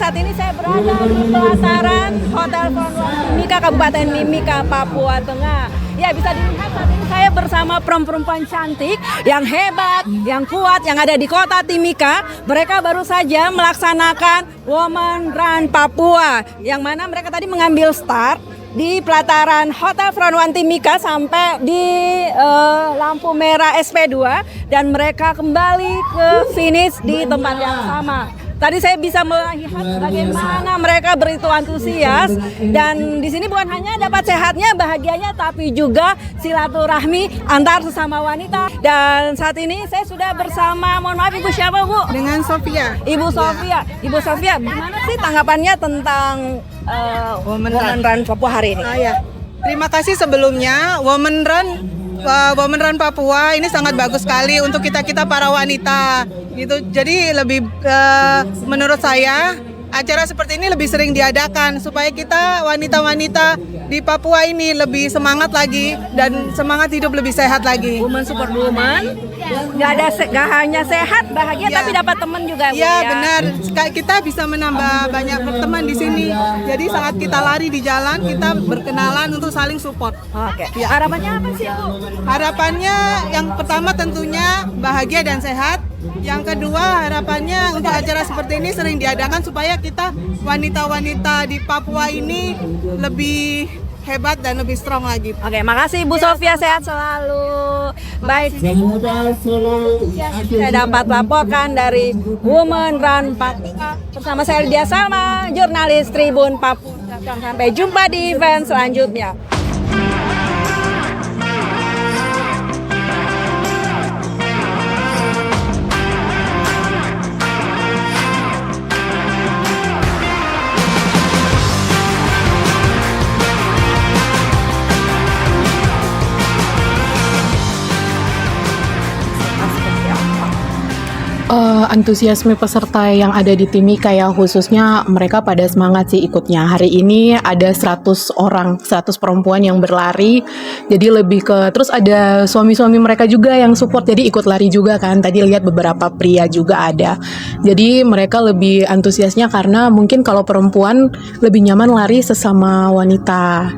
saat ini saya berada di pelataran Hotel Fronwan Timika, Kabupaten Mimika, Papua Tengah. Ya, bisa dilihat saat ini saya bersama perempuan cantik, yang hebat, yang kuat, yang ada di kota Timika. Mereka baru saja melaksanakan Women Run Papua, yang mana mereka tadi mengambil start di pelataran Hotel Fronwan Timika sampai di lampu merah SP2 dan mereka kembali ke finish di tempat yang sama. Tadi saya bisa melihat bagaimana mereka begitu antusias dan di sini bukan hanya dapat sehatnya, bahagianya, tapi juga silaturahmi antar sesama wanita. Dan saat ini saya sudah bersama, mohon maaf Ibu siapa Bu? Dengan Sofia. Ibu Sofia. Ibu Sofia, gimana sih tanggapannya tentang Women Run Papua hari ini? Ya. Terima kasih sebelumnya. Women Run Papua ini sangat bagus sekali untuk kita para wanita gitu. Jadi lebih menurut saya acara seperti ini lebih sering diadakan supaya kita wanita-wanita di Papua ini lebih semangat lagi dan semangat hidup lebih sehat lagi. Woman support woman, nggak hanya sehat bahagia tapi dapat teman juga. Iya benar, kita bisa menambah banyak teman di sini. Jadi saat kita lari di jalan kita berkenalan untuk saling support. Oke. Ya. Harapannya apa sih Bu? Harapannya yang pertama tentunya bahagia dan sehat. Yang kedua harapannya untuk acara seperti ini sering diadakan supaya kita wanita-wanita di Papua ini lebih hebat dan lebih strong lagi. Oke, makasih Bu Sofia, sehat selalu. Baik, saya dapat laporkan dari Women Run Papua bersama saya Lydia Salma, jurnalis Tribun Papua. Sampai jumpa di event selanjutnya. Antusiasme peserta yang ada di Timika ya, khususnya mereka pada semangat sih ikutnya. Hari ini ada 100 orang, 100 perempuan yang berlari. Jadi lebih ke, terus ada suami-suami mereka juga yang support, jadi ikut lari juga kan. Tadi lihat beberapa pria juga ada. Jadi mereka lebih antusiasnya karena mungkin kalau perempuan lebih nyaman lari sesama wanita.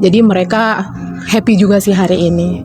Jadi mereka happy juga sih hari ini.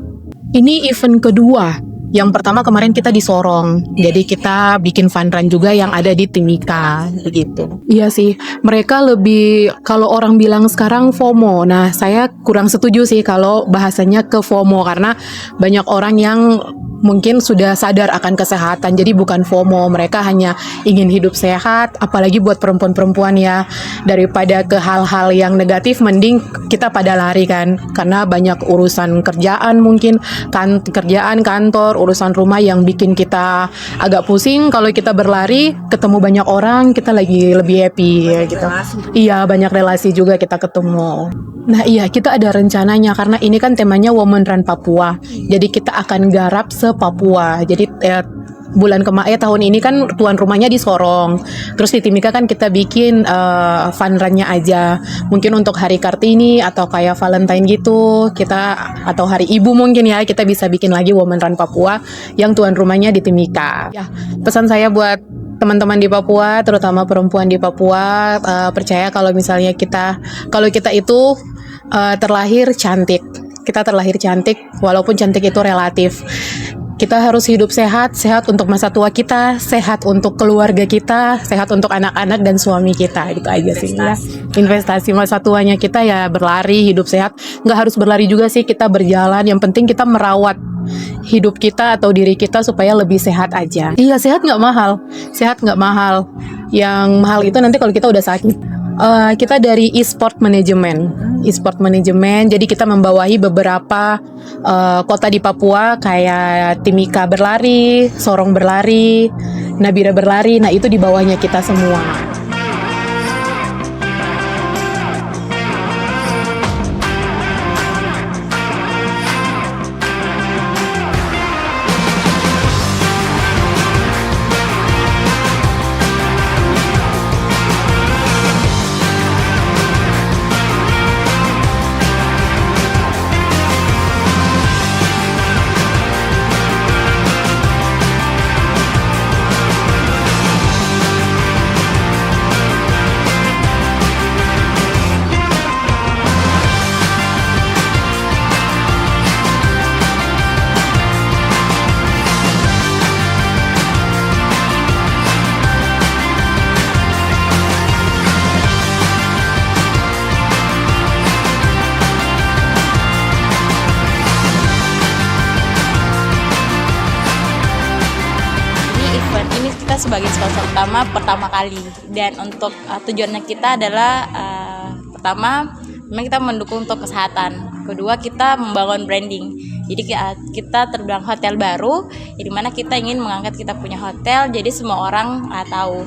Ini event kedua. Yang pertama kemarin kita di Sorong, jadi kita bikin fun run juga yang ada di Timika, begitu. Iya sih, mereka lebih, kalau orang bilang sekarang FOMO, nah saya kurang setuju sih kalau bahasanya ke FOMO, karena banyak orang yang mungkin sudah sadar akan kesehatan, jadi bukan FOMO, mereka hanya ingin hidup sehat, apalagi buat perempuan-perempuan ya, daripada ke hal-hal yang negatif, mending kita pada lari kan, karena banyak urusan kerjaan mungkin, kerjaan kantor, urusan rumah yang bikin kita agak pusing. Kalau kita berlari, ketemu banyak orang, kita lagi lebih happy ya gitu. Iya, banyak relasi juga kita ketemu. Nah iya, kita ada rencananya karena ini kan temanya Women Run Papua. Jadi kita akan garap se-Papua. Jadi bulan tahun ini kan tuan rumahnya di Sorong. Terus di Timika kan kita bikin fun run-nya aja. Mungkin untuk hari Kartini atau kayak Valentine gitu, kita atau hari Ibu mungkin ya, kita bisa bikin lagi Women Run Papua yang tuan rumahnya di Timika. Ya, pesan saya buat teman-teman di Papua, terutama perempuan di Papua, percaya kalau misalnya kalau kita itu terlahir cantik. Kita terlahir cantik, walaupun cantik itu relatif. Kita harus hidup sehat, sehat untuk masa tua kita, sehat untuk keluarga kita, sehat untuk anak-anak dan suami kita, gitu aja sih ya. Investasi masa tuanya kita ya berlari, hidup sehat. Nggak harus berlari juga sih, kita berjalan. Yang penting kita merawat hidup kita atau diri kita supaya lebih sehat aja. Iya, sehat nggak mahal, sehat nggak mahal. Yang mahal itu nanti kalau kita udah sakit. Kita dari e-sport management, jadi kita membawahi beberapa kota di Papua kayak Timika berlari, Sorong berlari, Nabira berlari, nah itu di bawahnya kita semua. ini kita sebagai sponsor utama pertama kali, dan untuk tujuannya kita adalah pertama memang kita mendukung untuk kesehatan, kedua kita membangun branding. Jadi kita terbilang hotel baru, di mana kita ingin mengangkat kita punya hotel, jadi semua orang tahu.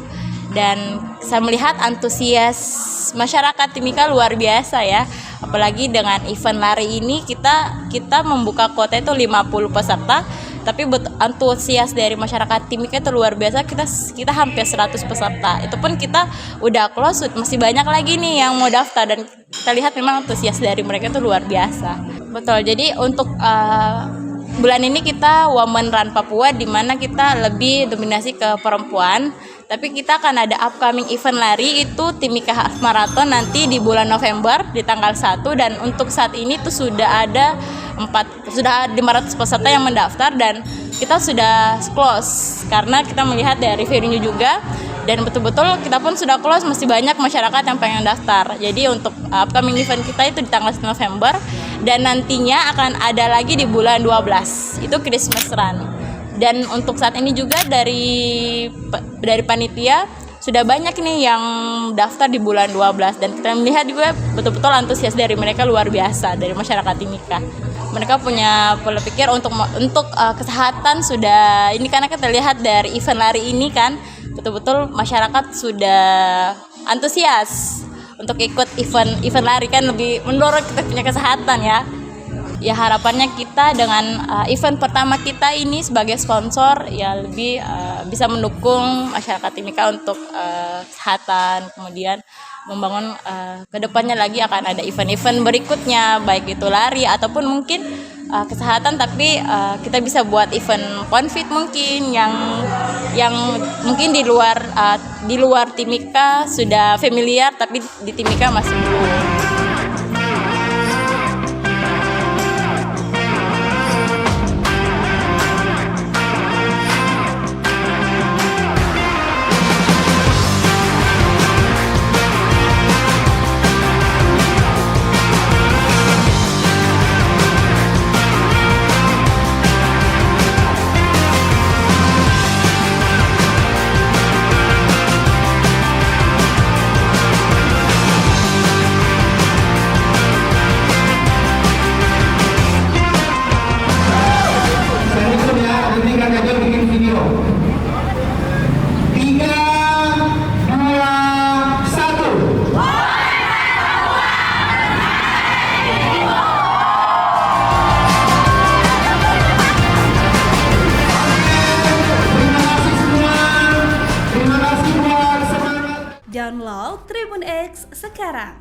Dan saya melihat antusias masyarakat Timika luar biasa ya. Apalagi dengan event lari ini kita membuka kuota itu 50 peserta, tapi antusias dari masyarakat Timika itu luar biasa. Kita hampir 100 peserta. Itu pun kita udah close, masih banyak lagi nih yang mau daftar, dan kita lihat memang antusias dari mereka itu luar biasa. Betul. Jadi untuk bulan ini kita Women Run Papua, di mana kita lebih dominasi ke perempuan. Tapi kita akan ada upcoming event lari itu Timika Half Marathon nanti di bulan November di tanggal 1, dan untuk saat ini tuh sudah ada 500 peserta yang mendaftar, dan kita sudah close karena kita melihat dari venue juga, dan betul-betul kita pun sudah close, masih banyak masyarakat yang pengen daftar. Jadi untuk upcoming event kita itu di tanggal 1 November, dan nantinya akan ada lagi di bulan 12 itu Christmas Run. Dan untuk saat ini juga dari panitia sudah banyak nih yang daftar di bulan 12, dan kita melihat juga betul-betul antusias dari mereka luar biasa, dari masyarakat Timika. Mereka punya pola pikir untuk kesehatan sudah ini, karena kita lihat dari event lari ini kan betul-betul masyarakat sudah antusias untuk ikut event lari, kan lebih mendorong kita punya kesehatan ya. Ya harapannya kita dengan event pertama kita ini sebagai sponsor ya lebih bisa mendukung masyarakat Timika untuk kesehatan, kemudian membangun kedepannya lagi akan ada event-event berikutnya, baik itu lari ataupun mungkin kesehatan, tapi kita bisa buat event Ponfit mungkin yang mungkin di luar Timika sudah familiar, tapi di Timika masih belum. Download Tribun X sekarang,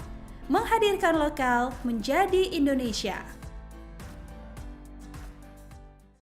menghadirkan lokal menjadi Indonesia.